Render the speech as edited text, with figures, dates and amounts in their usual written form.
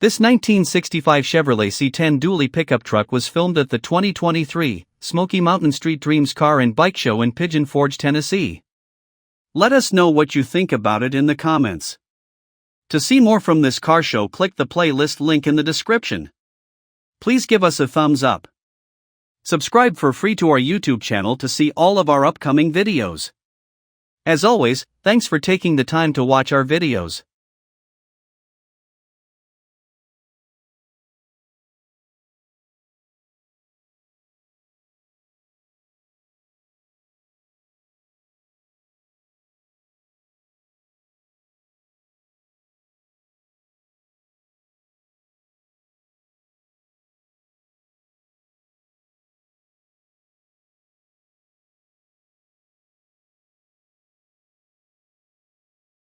This 1965 Chevrolet C10 dually pickup truck was filmed at the 2023 Smokey Mountain Street Dreams Car and Bike Show in Pigeon Forge, Tennessee. Let us know what you think about it in the comments. To see more from this car show, click the playlist link in the description. Please give us a thumbs up. Subscribe for free to our YouTube channel to see all of our upcoming videos. As always, thanks for taking the time to watch our videos.